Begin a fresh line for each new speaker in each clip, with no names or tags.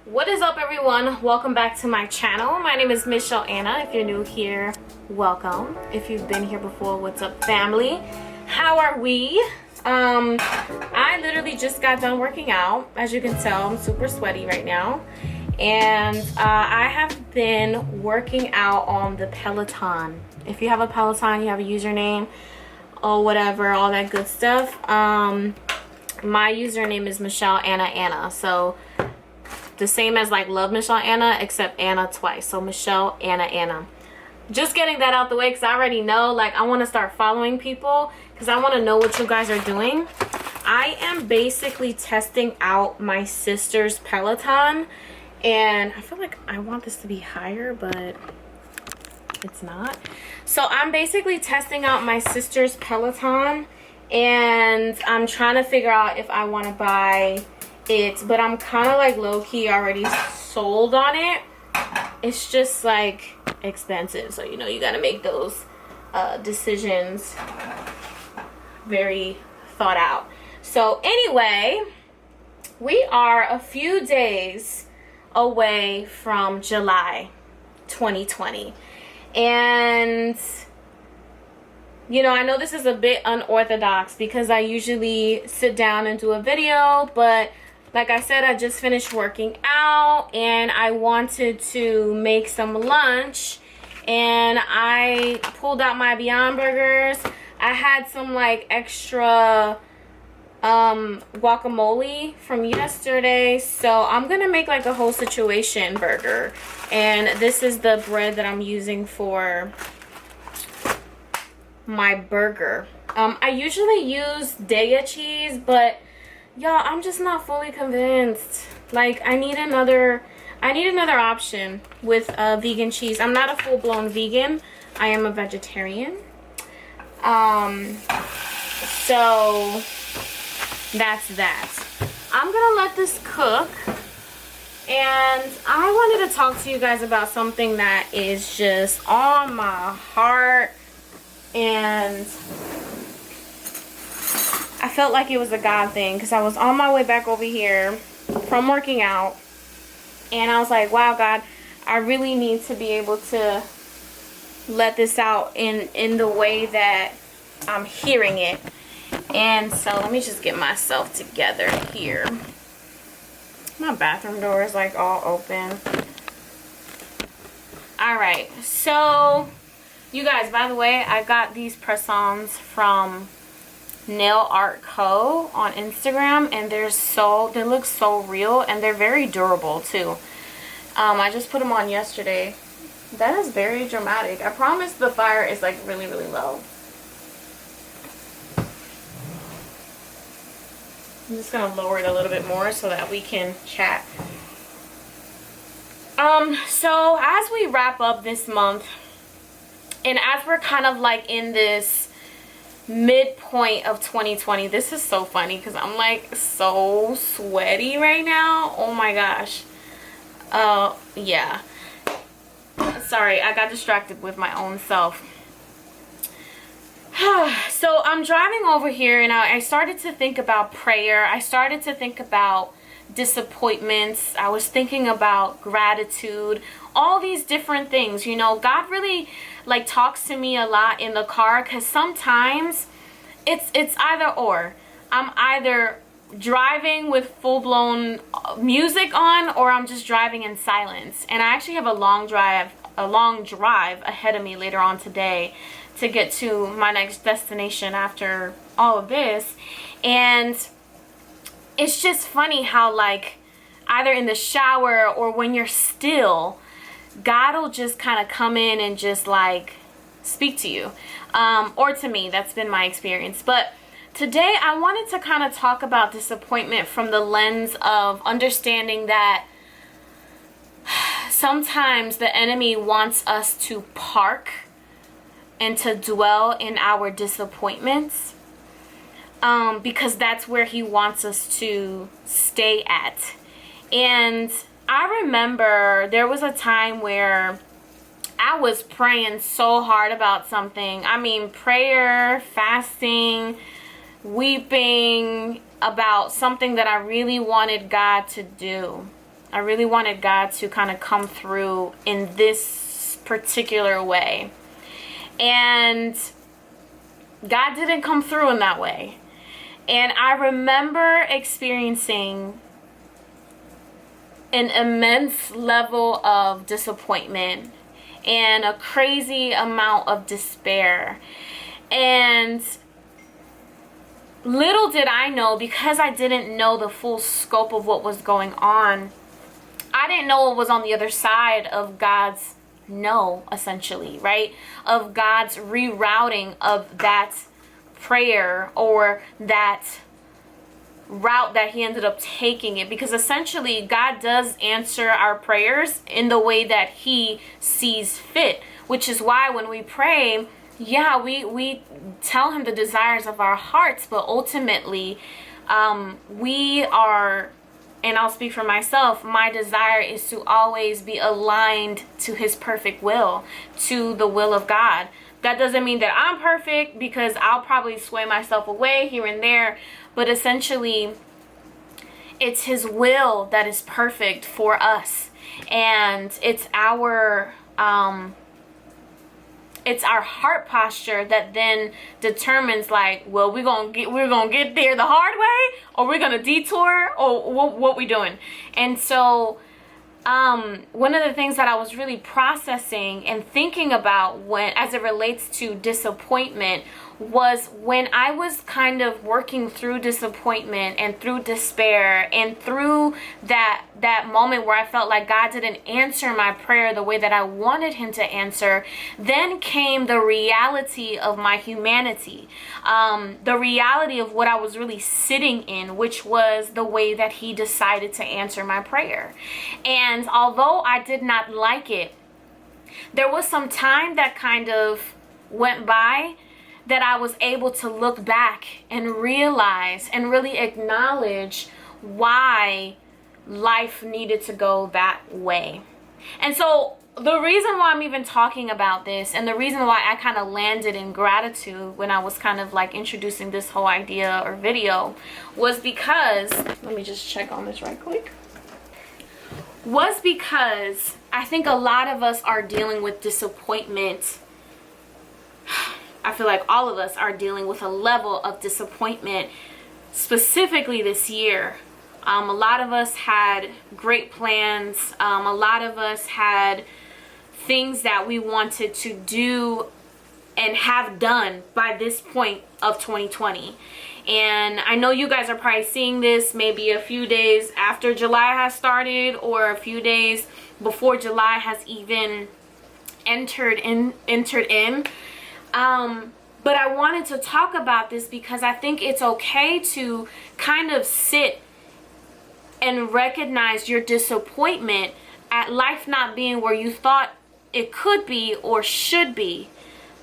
What is up, everyone? Welcome back to my channel. My name is MichelleAna. If you're new here, welcome. If you've been here before, what's up, family? How are we? I literally just got done working out. As you can tell, I'm super sweaty right now. And I have been working out on the Peloton. If you have a Peloton, you have a username or whatever, all that good stuff. My username is MichelleAnaAna. So the same as like loveMichelleAna, except Anna twice. So MichelleAnaAna. Just getting that out the way because I already know, like, I want to start following people because I want to know what you guys are doing. I am basically testing out my sister's Peloton, and I feel like I want this to be higher, but it's not. So I'm basically testing out my sister's Peloton, and I'm trying to figure out if I want to buy it, but I'm kind of like low-key already sold on it. It's just like expensive, so you know you got to make those decisions very thought out. So anyway, we are a few days away from July 2020, and you know, I know this is a bit unorthodox because I usually sit down and do a video, but like I said, I just finished working out and I wanted to make some lunch, and I pulled out my Beyond Burgers. I had some like extra guacamole from yesterday, so I'm gonna make like a whole situation burger, and this is the bread that I'm using for my burger. I usually use Daya cheese, but y'all, I'm just not fully convinced. Like, I need another option with vegan cheese. I'm not a full-blown vegan. I am a vegetarian. So that's that. I'm gonna let this cook, and I wanted to talk to you guys about something that is just on my heart, and I felt like it was a God thing because I was on my way back over here from working out, and I was like, wow, God, I really need to be able to let this out in the way that I'm hearing it. And so let me just get myself together here. My bathroom door is like all open. Alright, so you guys, by the way, I got these press-ons from Nail Art Co on Instagram, and they look so real, and they're very durable too. I just put them on yesterday. That is very dramatic. I promise the fire is like really, really low. I'm just gonna lower it a little bit more so that we can chat. So as we wrap up this month, and as we're kind of like in this midpoint of 2020, this is so funny because I'm like so sweaty right now. Oh my gosh. Yeah, sorry, I got distracted with my own self. So I'm driving over here, and I started to think about prayer. I started to think about disappointments. I was thinking about gratitude, all these different things. You know, God really like talks to me a lot in the car, because sometimes it's either or. I'm either driving with full-blown music on, or I'm just driving in silence. And I actually have a long drive ahead of me later on today to get to my next destination after all of this. And it's just funny how, like, either in the shower or when you're still, God will just kind of come in and just like speak to you, or to me. That's been my experience. But today I wanted to kind of talk about disappointment from the lens of understanding that sometimes the enemy wants us to park and to dwell in our disappointments, because that's where he wants us to stay at. And I remember there was a time where I was praying so hard about something. I mean, prayer, fasting, weeping about something that I really wanted God to do. I really wanted God to kind of come through in this particular way. And God didn't come through in that way. And I remember experiencing an immense level of disappointment and a crazy amount of despair. And little did I know, because I didn't know the full scope of what was going on, I didn't know what was on the other side of God's no, essentially, right? Of God's rerouting of that prayer, or that route that he ended up taking it. Because essentially God does answer our prayers in the way that he sees fit, which is why when we pray, yeah, we tell him the desires of our hearts, but ultimately we are, and I'll speak for myself, my desire is to always be aligned to his perfect will, to the will of God. That doesn't mean that I'm perfect, because I'll probably sway myself away here and there, but essentially it's his will that is perfect for us. And it's our heart posture that then determines, like, well, we're gonna get there the hard way, or we're gonna detour, or what we doing. And so one of the things that I was really processing and thinking about as it relates to disappointment was when I was kind of working through disappointment and through despair and through that moment where I felt like God didn't answer my prayer the way that I wanted him to answer. Then came the reality of my humanity, the reality of what I was really sitting in, which was the way that he decided to answer my prayer. And although I did not like it, there was some time that kind of went by that I was able to look back and realize and really acknowledge why life needed to go that way. And so the reason why I'm even talking about this, and the reason why I kind of landed in gratitude when I was kind of like introducing this whole idea or video, was because, let me just check on this right quick, was because I think a lot of us are dealing with disappointment. I feel like all of us are dealing with a level of disappointment, specifically this year. A lot of us had great plans. A lot of us had things that we wanted to do and have done by this point of 2020. And I know you guys are probably seeing this maybe a few days after July has started, or a few days before July has even entered in. But I wanted to talk about this because I think it's okay to kind of sit and recognize your disappointment at life not being where you thought it could be or should be.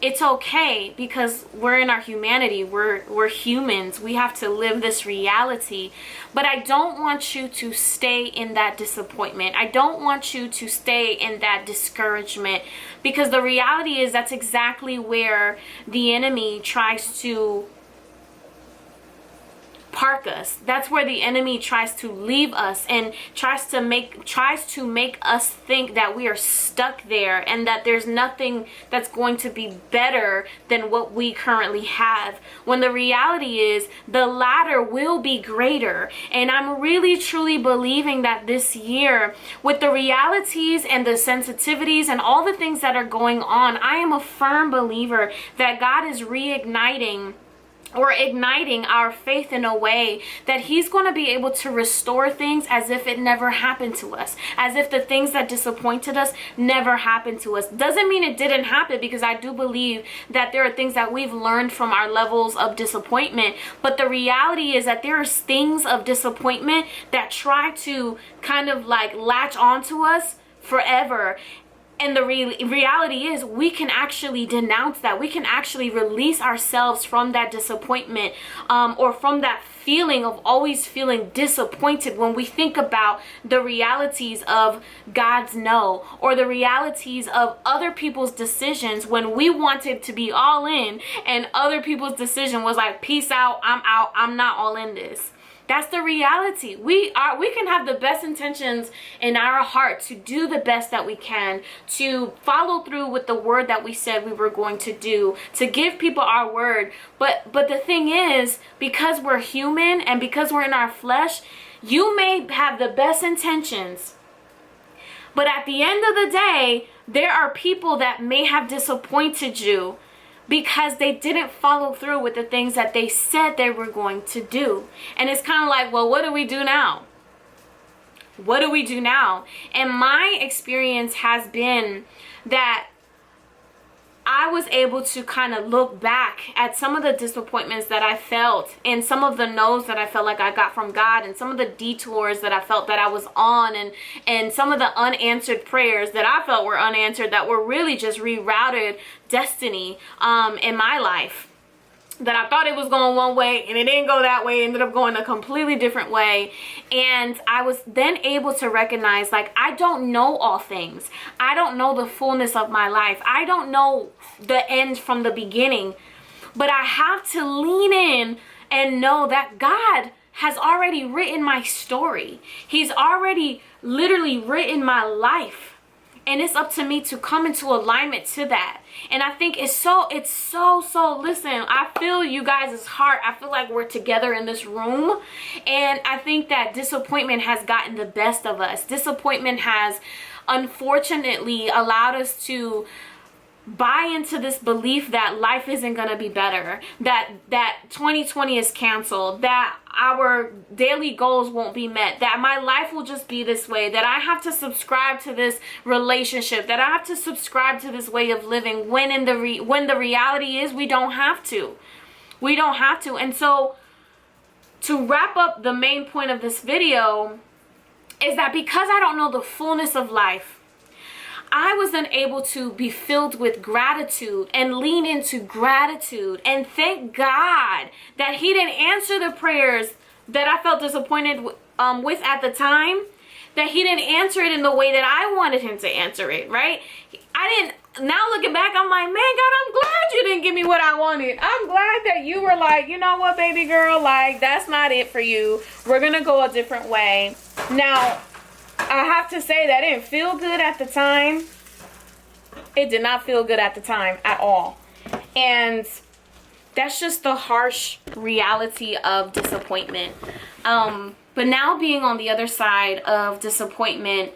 It's okay, because we're in our humanity. We're humans. We have to live this reality. But I don't want you to stay in that disappointment. I don't want you to stay in that discouragement, because the reality is that's exactly where the enemy tries to park us. That's where the enemy tries to leave us and tries to make us think that we are stuck there and that there's nothing that's going to be better than what we currently have, when the reality is the latter will be greater. And I'm really truly believing that this year, with the realities and the sensitivities and all the things that are going on, I am a firm believer that God is reigniting or igniting our faith in a way that he's going to be able to restore things as if it never happened to us, as if the things that disappointed us never happened to us. Doesn't mean it didn't happen, because I do believe that there are things that we've learned from our levels of disappointment, but the reality is that there are stings of disappointment that try to kind of like latch onto us forever. And the reality is we can actually denounce that. We can actually release ourselves from that disappointment, or from that feeling of always feeling disappointed when we think about the realities of God's no, or the realities of other people's decisions when we wanted to be all in and other people's decision was like, peace out, I'm not all in this. That's the reality. We can have the best intentions in our heart to do the best that we can, to follow through with the word that we said we were going to do, to give people our word. But the thing is, because we're human and because we're in our flesh, you may have the best intentions, but at the end of the day, there are people that may have disappointed you because they didn't follow through with the things that they said they were going to do. And it's kind of like, well, what do we do now? What do we do now? And my experience has been that I was able to kind of look back at some of the disappointments that I felt and some of the no's that I felt like I got from God and some of the detours that I felt that I was on and some of the unanswered prayers that I felt were unanswered that were really just rerouted destiny in my life. That I thought it was going one way and it didn't go that way. It ended up going a completely different way. And I was then able to recognize, like, I don't know all things. I don't know the fullness of my life. I don't know the end from the beginning. But I have to lean in and know that God has already written my story. He's already literally written my life. And it's up to me to come into alignment to that. And I think it's so, listen, I feel you guys' heart. I feel like we're together in this room. And I think that disappointment has gotten the best of us. Disappointment has, unfortunately, allowed us to buy into this belief that life isn't going to be better, that 2020 is canceled, that our daily goals won't be met, that my life will just be this way, that I have to subscribe to this relationship, that I have to subscribe to this way of living, when the reality is we don't have to. We don't have to. And so to wrap up, the main point of this video is that because I don't know the fullness of life, I was then able to be filled with gratitude and lean into gratitude and thank God that He didn't answer the prayers that I felt disappointed with at the time, that He didn't answer it in the way that I wanted Him to answer it, right? Now looking back, I'm like, man, God, I'm glad you didn't give me what I wanted. I'm glad that you were like, you know what, baby girl, like, that's not it for you. We're going to go a different way. Now, I have to say that it didn't feel good at the time. It did not feel good at the time at all. And that's just the harsh reality of disappointment. But now being on the other side of disappointment,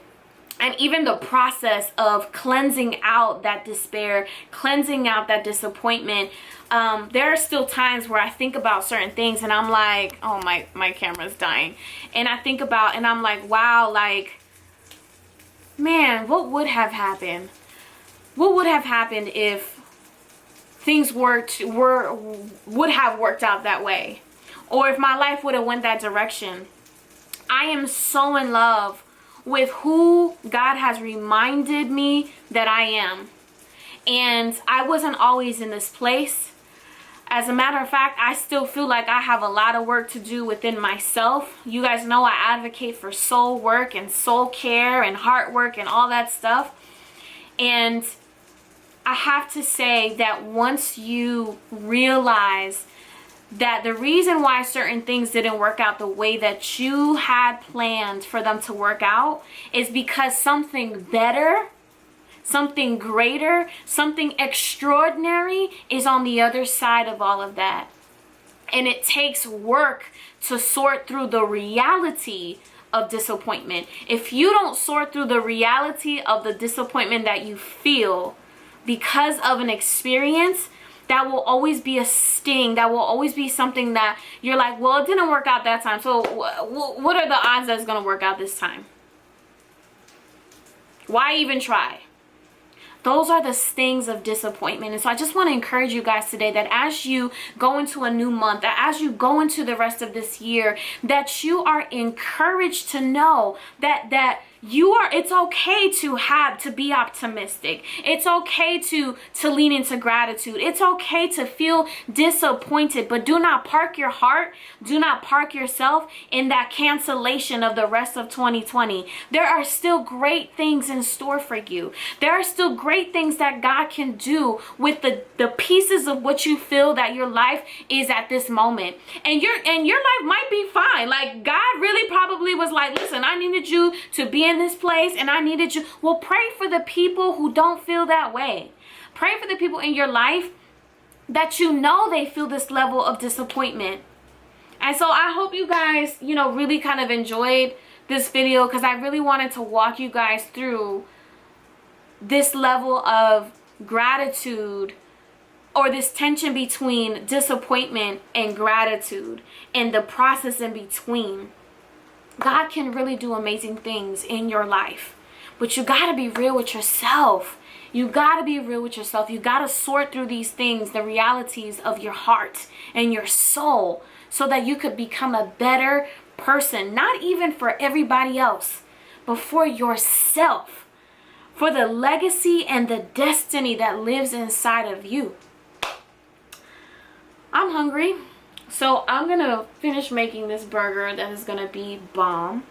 and even the process of cleansing out that despair, cleansing out that disappointment, there are still times where I think about certain things and I'm like, oh, my camera's dying. And I think about, and I'm like, wow, like, man, what would have happened? What would have happened if things would have worked out that way? Or if my life would have went that direction? I am so in love with who God has reminded me that I am. And I wasn't always in this place. As a matter of fact, I still feel like I have a lot of work to do within myself. You guys know I advocate for soul work and soul care and heart work and all that stuff. And I have to say that once you realize that the reason why certain things didn't work out the way that you had planned for them to work out is because something better, something greater, something extraordinary is on the other side of all of that. And it takes work to sort through the reality of disappointment. If you don't sort through the reality of the disappointment that you feel because of an experience, that will always be a sting. That will always be something that you're like, well, it didn't work out that time. So what are the odds that it's going to work out this time? Why even try? Those are the stings of disappointment. And so I just want to encourage you guys today that as you go into a new month, that as you go into the rest of this year, that you are encouraged to know that it's okay to be optimistic. It's okay to lean into gratitude. It's okay to feel disappointed, but do not park your heart, do not park yourself in that cancellation of the rest of 2020. There are still great things in store for you. There are still great things that God can do with the pieces of what you feel that your life is at this moment. And your life might be fine. Like, God really probably was like, listen, I needed you to be in this place, and I needed you. Well, pray for the people who don't feel that way. Pray for the people in your life that you know they feel this level of disappointment. And so I hope you guys, really kind of enjoyed this video, because I really wanted to walk you guys through this level of gratitude, or this tension between disappointment and gratitude, and the process in between. God can really do amazing things in your life, but you got to be real with yourself. You got to be real with yourself. You got to sort through these things, the realities of your heart and your soul, so that you could become a better person, not even for everybody else, but for yourself, for the legacy and the destiny that lives inside of you. I'm hungry. So I'm going to finish making this burger that is going to be bomb.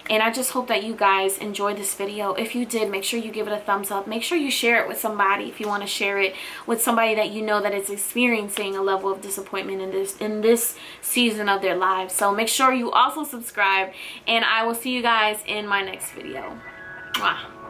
And I just hope that you guys enjoyed this video. If you did, make sure you give it a thumbs up. Make sure you share it with somebody if you want to share it with somebody that you know that is experiencing a level of disappointment in this season of their lives. So make sure you also subscribe, and I will see you guys in my next video. Mwah.